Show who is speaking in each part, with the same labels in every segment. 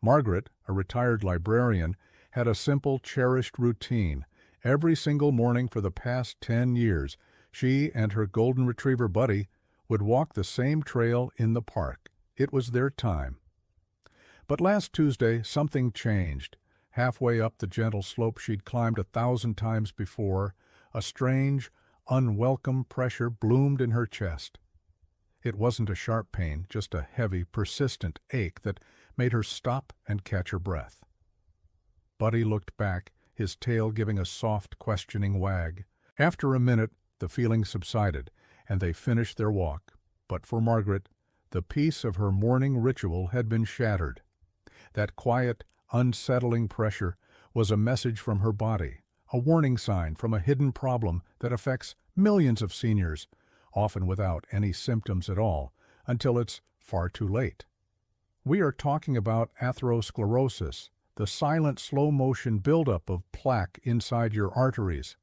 Speaker 1: Margaret, a retired librarian, had a simple, cherished routine. Every single morning for the past 10 years, she and her golden retriever buddy would walk the same trail in the park. It was their time. But last Tuesday, something changed. Halfway up the gentle slope she'd climbed 1,000 times before, a strange, unwelcome pressure bloomed in her chest. It wasn't a sharp pain, just a heavy, persistent ache that made her stop and catch her breath. Buddy looked back, his tail giving a soft, questioning wag. After a minute, the feeling subsided, and they finished their walk. But for Margaret, the peace of her morning ritual had been shattered. That quiet, unsettling pressure was a message from her body, a warning sign from a hidden problem that affects millions of seniors, often without any symptoms at all, until it's far too late. We are talking about atherosclerosis, the silent, slow-motion buildup of plaque inside your arteries.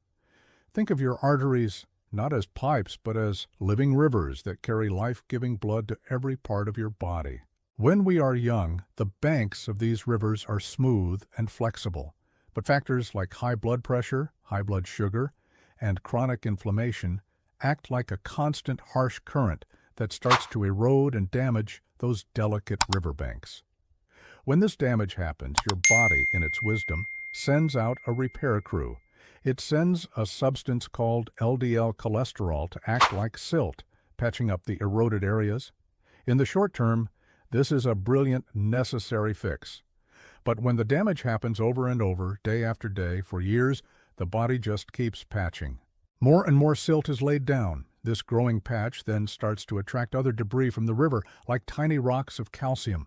Speaker 1: Think of your arteries not as pipes, but as living rivers that carry life-giving blood to every part of your body. When we are young, the banks of these rivers are smooth and flexible, but factors like high blood pressure, high blood sugar, and chronic inflammation act like a constant harsh current that starts to erode and damage those delicate riverbanks. When this damage happens, your body, in its wisdom, sends out a repair crew. It sends a substance called LDL cholesterol to act like silt, patching up the eroded areas. In the short term, this is a brilliant, necessary fix. But when the damage happens over and over, day after day, for years, the body just keeps patching. More and more silt is laid down. This growing patch then starts to attract other debris from the river, like tiny rocks of calcium.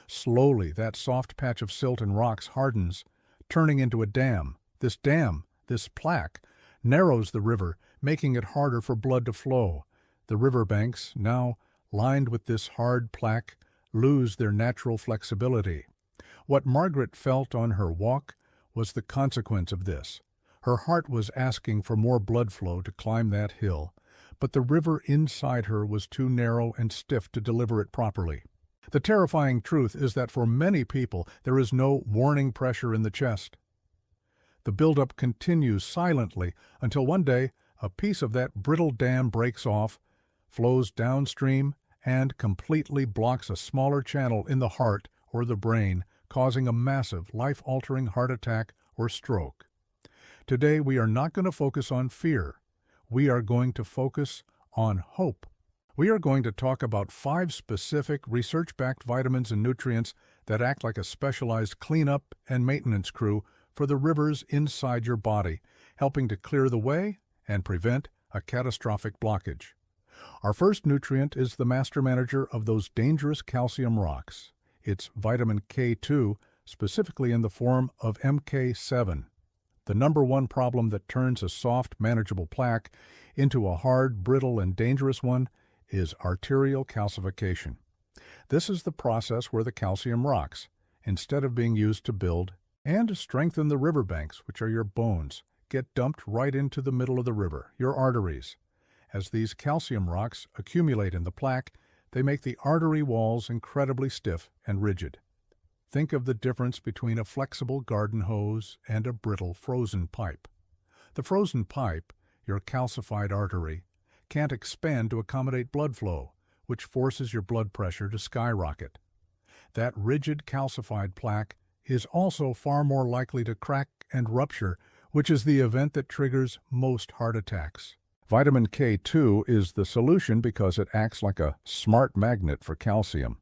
Speaker 1: Slowly, that soft patch of silt and rocks hardens, turning into a dam. This plaque, narrows the river, making it harder for blood to flow. The riverbanks, now lined with this hard plaque, lose their natural flexibility. What Margaret felt on her walk was the consequence of this. Her heart was asking for more blood flow to climb that hill, but the river inside her was too narrow and stiff to deliver it properly. The terrifying truth is that for many people, there is no warning pressure in the chest. The buildup continues silently until one day a piece of that brittle dam breaks off, flows downstream, and completely blocks a smaller channel in the heart or the brain, causing a massive, life-altering heart attack or stroke. Today, we are not going to focus on fear. We are going to focus on hope. We are going to talk about 5 specific research-backed vitamins and nutrients that act like a specialized cleanup and maintenance crew for the rivers inside your body, helping to clear the way and prevent a catastrophic blockage. Our first nutrient is the master manager of those dangerous calcium rocks. It's vitamin K2, specifically in the form of MK7. The number one problem that turns a soft, manageable plaque into a hard, brittle, and dangerous one is arterial calcification. This is the process where the calcium rocks, instead of being used to build and strengthen the riverbanks, which are your bones, get dumped right into the middle of the river, your arteries. As these calcium rocks accumulate in the plaque, they make the artery walls incredibly stiff and rigid. Think of the difference between a flexible garden hose and a brittle frozen pipe. The frozen pipe, your calcified artery, can't expand to accommodate blood flow, which forces your blood pressure to skyrocket. That rigid calcified plaque is also far more likely to crack and rupture, which is the event that triggers most heart attacks. Vitamin K2 is the solution because it acts like a smart magnet for calcium.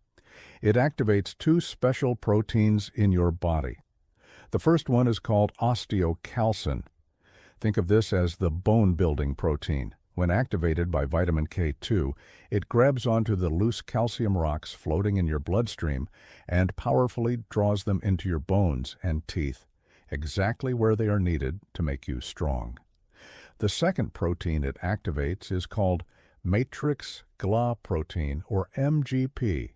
Speaker 1: It activates 2 special proteins in your body. The first one is called osteocalcin. Think of this as the bone-building protein. When activated by vitamin K2, it grabs onto the loose calcium rocks floating in your bloodstream and powerfully draws them into your bones and teeth, exactly where they are needed to make you strong. The second protein it activates is called matrix GLA protein, or MGP.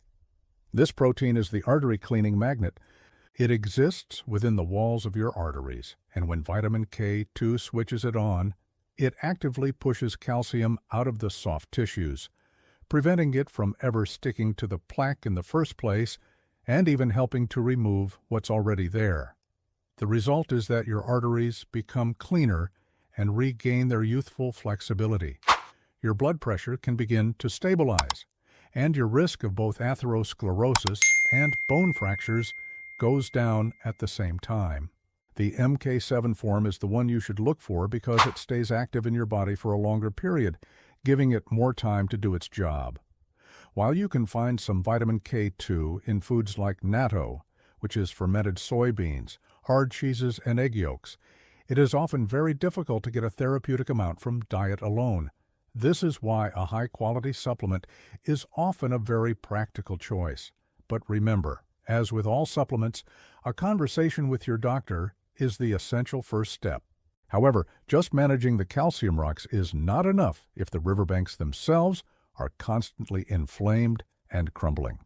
Speaker 1: This protein is the artery cleaning magnet. It exists within the walls of your arteries, and when vitamin K2 switches it on, it actively pushes calcium out of the soft tissues, preventing it from ever sticking to the plaque in the first place and even helping to remove what's already there. The result is that your arteries become cleaner and regain their youthful flexibility. Your blood pressure can begin to stabilize, and your risk of both atherosclerosis and bone fractures goes down at the same time. The MK7 form is the one you should look for because it stays active in your body for a longer period, giving it more time to do its job. While you can find some vitamin K2 in foods like natto, which is fermented soybeans, hard cheeses, and egg yolks, it is often very difficult to get a therapeutic amount from diet alone. This is why a high-quality supplement is often a very practical choice. But remember, as with all supplements, a conversation with your doctor is the essential first step. However, just managing the calcium rocks is not enough if the riverbanks themselves are constantly inflamed and crumbling.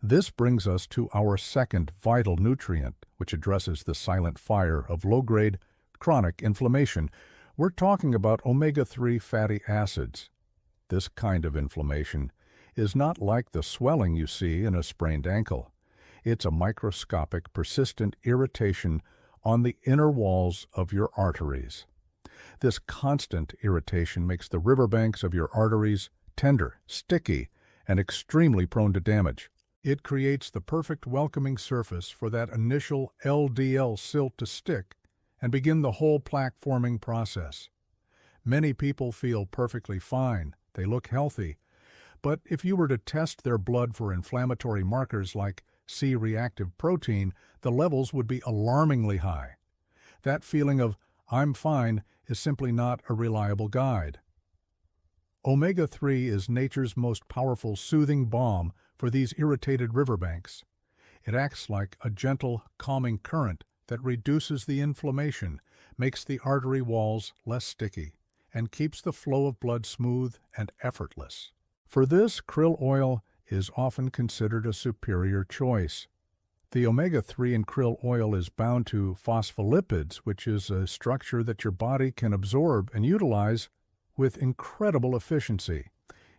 Speaker 1: This brings us to our second vital nutrient, which addresses the silent fire of low-grade chronic inflammation. We're talking about omega-3 fatty acids. This kind of inflammation is not like the swelling you see in a sprained ankle. It's a microscopic, persistent irritation on the inner walls of your arteries. This constant irritation makes the riverbanks of your arteries tender, sticky, and extremely prone to damage. It creates the perfect welcoming surface for that initial LDL silt to stick and begin the whole plaque-forming process. Many people feel perfectly fine, they look healthy, but if you were to test their blood for inflammatory markers like C-reactive protein, the levels would be alarmingly high. That feeling of, "I'm fine," is simply not a reliable guide. Omega-3 is nature's most powerful soothing balm for these irritated riverbanks. It acts like a gentle, calming current that reduces the inflammation, makes the artery walls less sticky, and keeps the flow of blood smooth and effortless. For this, krill oil is often considered a superior choice. The omega-3 in krill oil is bound to phospholipids, which is a structure that your body can absorb and utilize with incredible efficiency.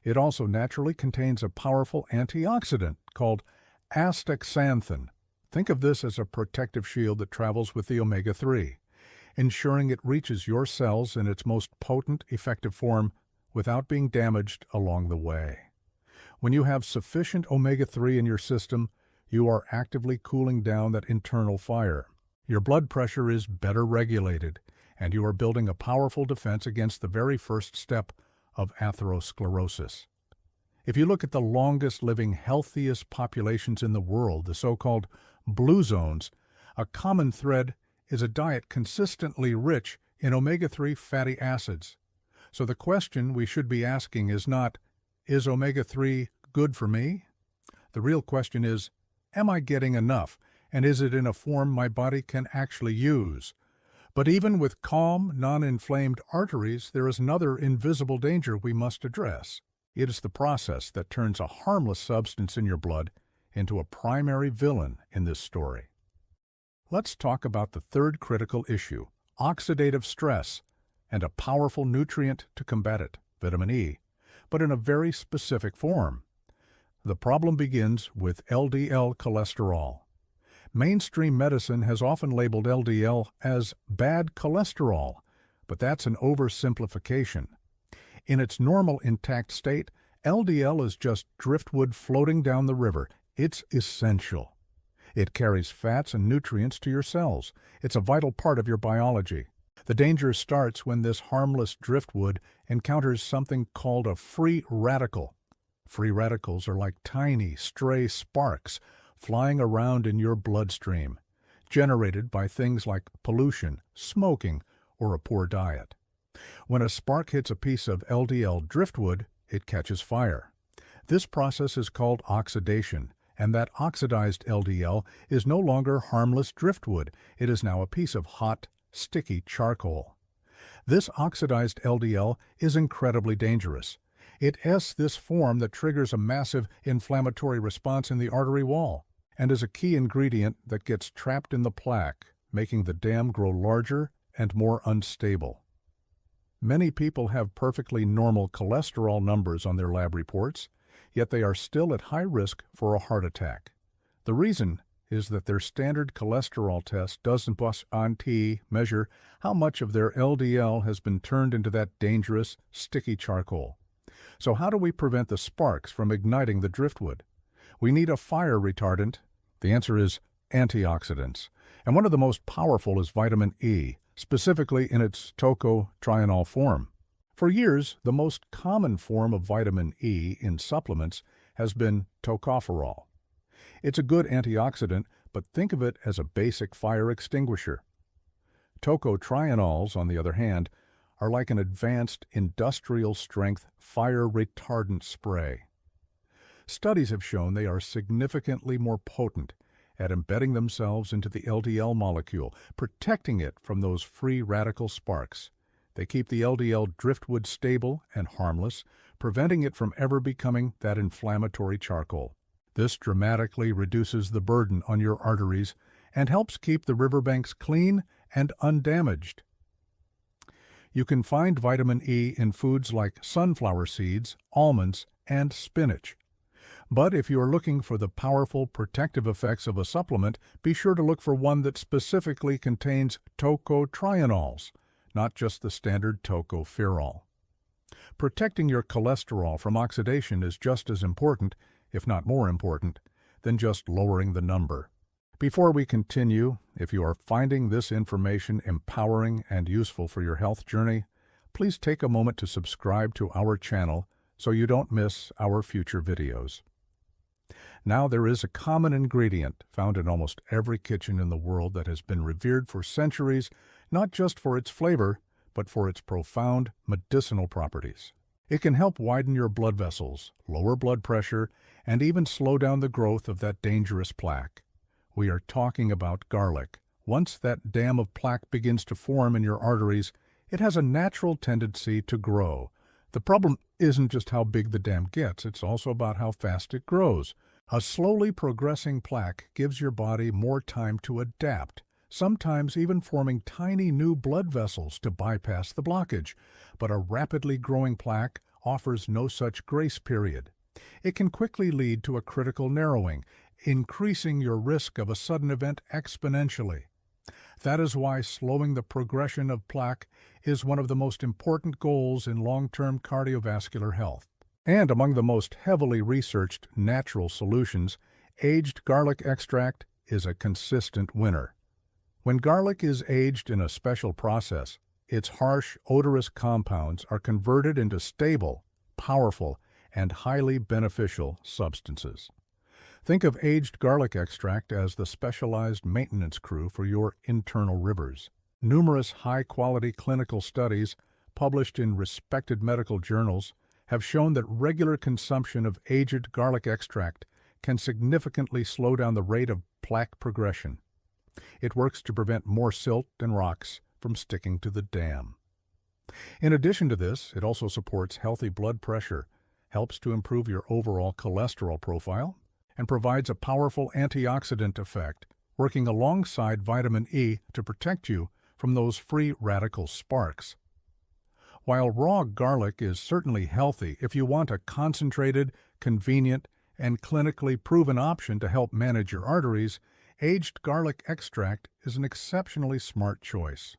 Speaker 1: It also naturally contains a powerful antioxidant called astaxanthin. Think of this as a protective shield that travels with the omega-3, ensuring it reaches your cells in its most potent, effective form without being damaged along the way. When you have sufficient omega-3 in your system, you are actively cooling down that internal fire. Your blood pressure is better regulated, and you are building a powerful defense against the very first step of atherosclerosis. If you look at the longest living, healthiest populations in the world, the so-called blue zones, a common thread is a diet consistently rich in omega-3 fatty acids. So the question we should be asking is not, is omega-3 good for me? The real question is, am I getting enough, and is it in a form my body can actually use? But even with calm, non-inflamed arteries, there is another invisible danger we must address. It is the process that turns a harmless substance in your blood into a primary villain in this story. Let's talk about the third critical issue, oxidative stress, and a powerful nutrient to combat it, vitamin E, but in a very specific form. The problem begins with LDL cholesterol. Mainstream medicine has often labeled LDL as bad cholesterol, but that's an oversimplification. In its normal intact state, LDL is just driftwood floating down the river. It's essential. It carries fats and nutrients to your cells. It's a vital part of your biology. The danger starts when this harmless driftwood encounters something called a free radical. Free radicals are like tiny, stray sparks flying around in your bloodstream, generated by things like pollution, smoking, or a poor diet. When a spark hits a piece of LDL driftwood, it catches fire. This process is called oxidation, and that oxidized LDL is no longer harmless driftwood. It is now a piece of hot, sticky charcoal. This oxidized LDL is incredibly dangerous. It has this form that triggers a massive inflammatory response in the artery wall and is a key ingredient that gets trapped in the plaque, making the dam grow larger and more unstable. Many people have perfectly normal cholesterol numbers on their lab reports, yet they are still at high risk for a heart attack. The reason is that their standard cholesterol test doesn't measure how much of their LDL has been turned into that dangerous, sticky charcoal. So how do we prevent the sparks from igniting the driftwood? We need a fire retardant. The answer is antioxidants. And one of the most powerful is vitamin E, specifically in its tocotrienol form. For years, the most common form of vitamin E in supplements has been tocopherol. It's a good antioxidant, but think of it as a basic fire extinguisher. Tocotrienols, on the other hand, are like an advanced industrial-strength fire retardant spray. Studies have shown they are significantly more potent at embedding themselves into the LDL molecule, protecting it from those free radical sparks. They keep the LDL driftwood stable and harmless, preventing it from ever becoming that inflammatory charcoal. This dramatically reduces the burden on your arteries and helps keep the riverbanks clean and undamaged. You can find vitamin E in foods like sunflower seeds, almonds, and spinach. But if you are looking for the powerful protective effects of a supplement, be sure to look for one that specifically contains tocotrienols, not just the standard tocopherol. Protecting your cholesterol from oxidation is just as important, if not more important, than just lowering the number. Before we continue, if you are finding this information empowering and useful for your health journey, please take a moment to subscribe to our channel so you don't miss our future videos. Now, there is a common ingredient found in almost every kitchen in the world that has been revered for centuries, not just for its flavor, but for its profound medicinal properties. It can help widen your blood vessels, lower blood pressure, and even slow down the growth of that dangerous plaque. We are talking about garlic. Once that dam of plaque begins to form in your arteries, it has a natural tendency to grow. The problem isn't just how big the dam gets, it's also about how fast it grows. A slowly progressing plaque gives your body more time to adapt, sometimes even forming tiny new blood vessels to bypass the blockage. But a rapidly growing plaque offers no such grace period. It can quickly lead to a critical narrowing, increasing your risk of a sudden event exponentially. That is why slowing the progression of plaque is one of the most important goals in long-term cardiovascular health. And among the most heavily researched natural solutions, aged garlic extract is a consistent winner. When garlic is aged in a special process, its harsh, odorous compounds are converted into stable, powerful, and highly beneficial substances. Think of aged garlic extract as the specialized maintenance crew for your internal rivers. Numerous high-quality clinical studies, published in respected medical journals, have shown that regular consumption of aged garlic extract can significantly slow down the rate of plaque progression. It works to prevent more silt and rocks from sticking to the dam. In addition to this, it also supports healthy blood pressure, helps to improve your overall cholesterol profile, and provides a powerful antioxidant effect, working alongside vitamin E to protect you from those free radical sparks. While raw garlic is certainly healthy if you want a concentrated, convenient, and clinically proven option to help manage your arteries, aged garlic extract is an exceptionally smart choice.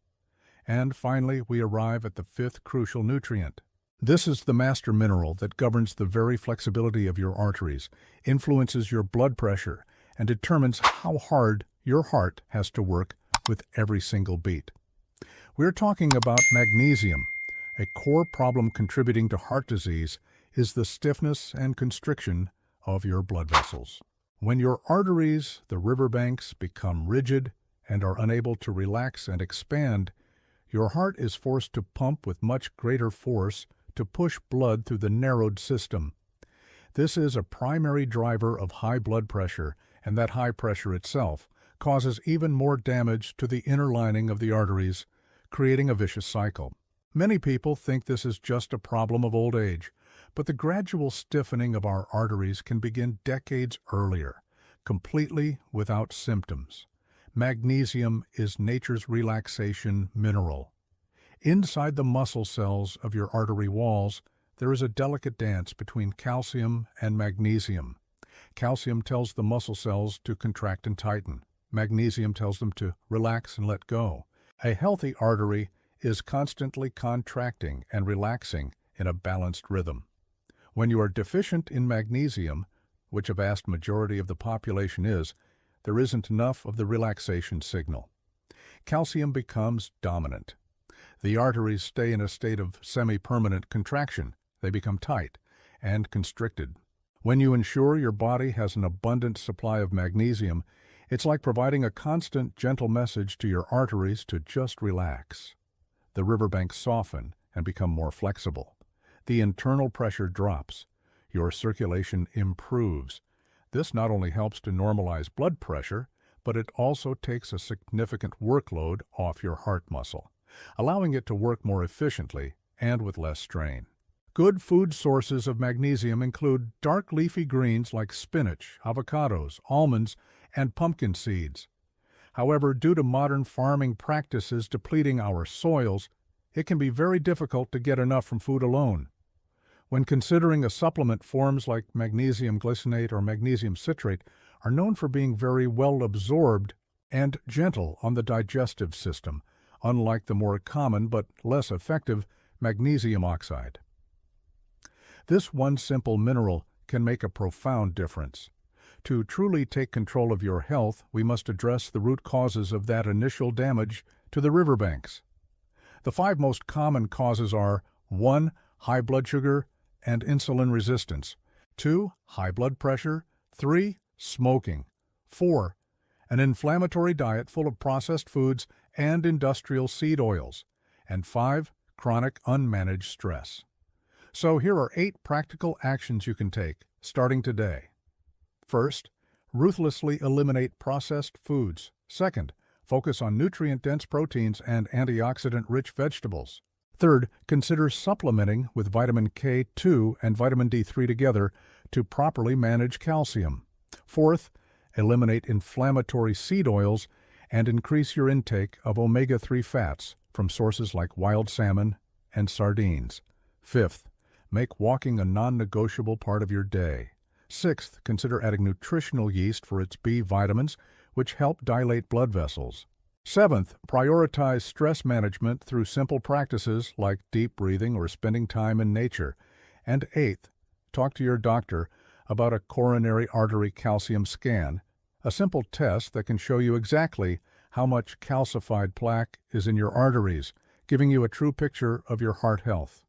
Speaker 1: And finally, we arrive at the fifth crucial nutrient. This is the master mineral that governs the very flexibility of your arteries, influences your blood pressure, and determines how hard your heart has to work with every single beat. We're talking about magnesium. A core problem contributing to heart disease is the stiffness and constriction of your blood vessels. When your arteries, the riverbanks, become rigid and are unable to relax and expand, your heart is forced to pump with much greater force to push blood through the narrowed system. This is a primary driver of high blood pressure, and that high pressure itself causes even more damage to the inner lining of the arteries, creating a vicious cycle. Many people think this is just a problem of old age, but the gradual stiffening of our arteries can begin decades earlier, completely without symptoms. Magnesium is nature's relaxation mineral. Inside the muscle cells of your artery walls, there is a delicate dance between calcium and magnesium. Calcium tells the muscle cells to contract and tighten. Magnesium tells them to relax and let go. A healthy artery is constantly contracting and relaxing in a balanced rhythm. When you are deficient in magnesium, which a vast majority of the population is, there isn't enough of the relaxation signal. Calcium becomes dominant. The arteries stay in a state of semi-permanent contraction. They become tight and constricted. When you ensure your body has an abundant supply of magnesium, it's like providing a constant, gentle message to your arteries to just relax. The riverbanks soften and become more flexible. The internal pressure drops. Your circulation improves. This not only helps to normalize blood pressure, but it also takes a significant workload off your heart muscle, allowing it to work more efficiently and with less strain. Good food sources of magnesium include dark leafy greens like spinach, avocados, almonds, and pumpkin seeds. However, due to modern farming practices depleting our soils, it can be very difficult to get enough from food alone. When considering a supplement, forms like magnesium glycinate or magnesium citrate are known for being very well absorbed and gentle on the digestive system, unlike the more common but less effective magnesium oxide. This one simple mineral can make a profound difference. To truly take control of your health, we must address the root causes of that initial damage to the riverbanks. The 5 most common causes are 1. High blood sugar and insulin resistance. 2. High blood pressure. 3. Smoking. 4. An inflammatory diet full of processed foods and industrial seed oils. And 5. Chronic unmanaged stress. So here are 8 practical actions you can take, starting today. First, ruthlessly eliminate processed foods. Second, focus on nutrient-dense proteins and antioxidant-rich vegetables. Third, consider supplementing with vitamin K2 and vitamin D3 together to properly manage calcium. Fourth, eliminate inflammatory seed oils and increase your intake of omega-3 fats from sources like wild salmon and sardines. Fifth, make walking a non-negotiable part of your day. Sixth, consider adding nutritional yeast for its B vitamins, which help dilate blood vessels. Seventh, prioritize stress management through simple practices like deep breathing or spending time in nature. And eighth, talk to your doctor about a coronary artery calcium scan, a simple test that can show you exactly how much calcified plaque is in your arteries, giving you a true picture of your heart health.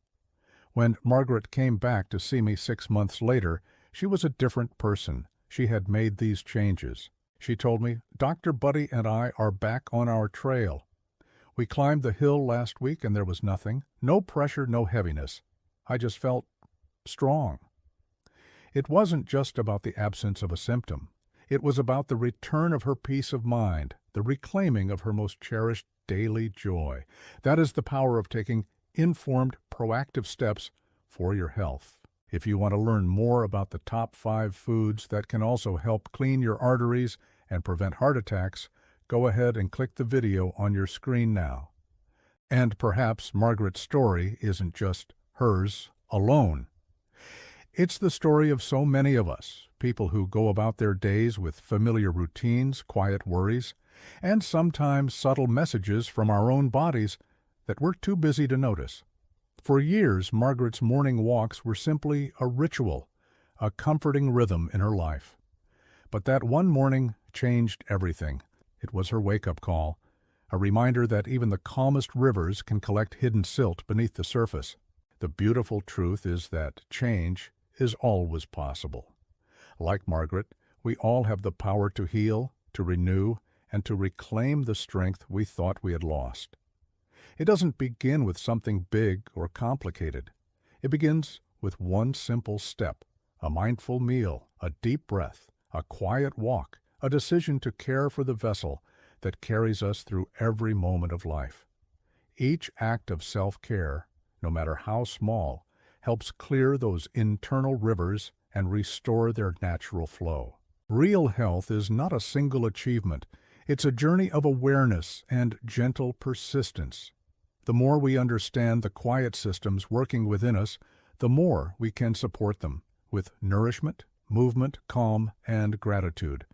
Speaker 1: When Margaret came back to see me 6 months later, she was a different person. She had made these changes. She told me, "Dr. Buddy and I are back on our trail. We climbed the hill last week and there was nothing. No pressure, no heaviness. I just felt strong." It wasn't just about the absence of a symptom. It was about the return of her peace of mind, the reclaiming of her most cherished daily joy. That is the power of taking informed, proactive steps for your health. If you want to learn more about the top 5 foods that can also help clean your arteries and prevent heart attacks, go ahead and click the video on your screen now. And perhaps Margaret's story isn't just hers alone. It's the story of so many of us, people who go about their days with familiar routines, quiet worries, and sometimes subtle messages from our own bodies that we're too busy to notice. For years, Margaret's morning walks were simply a ritual, a comforting rhythm in her life. But that one morning changed everything. It was her wake-up call, a reminder that even the calmest rivers can collect hidden silt beneath the surface. The beautiful truth is that change is always possible. Like Margaret, we all have the power to heal, to renew, and to reclaim the strength we thought we had lost. It doesn't begin with something big or complicated. It begins with one simple step, a mindful meal, a deep breath, a quiet walk, a decision to care for the vessel that carries us through every moment of life. Each act of self-care, no matter how small, helps clear those internal rivers and restore their natural flow. Real health is not a single achievement. It's a journey of awareness and gentle persistence. The more we understand the quiet systems working within us, the more we can support them with nourishment, movement, calm, and gratitude.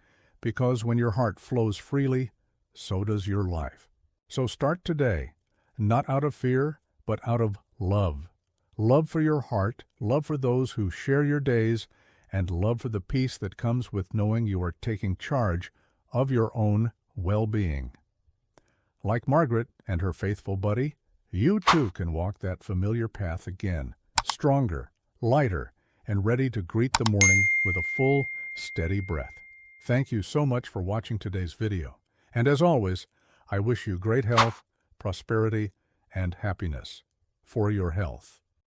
Speaker 1: Because when your heart flows freely, so does your life. So start today, not out of fear, but out of love. Love for your heart, love for those who share your days, and love for the peace that comes with knowing you are taking charge of your own well-being. Like Margaret and her faithful buddy, you too can walk that familiar path again, stronger, lighter, and ready to greet the morning with a full, steady breath. Thank you so much for watching today's video. And as always, I wish you great health, prosperity, and happiness for your health.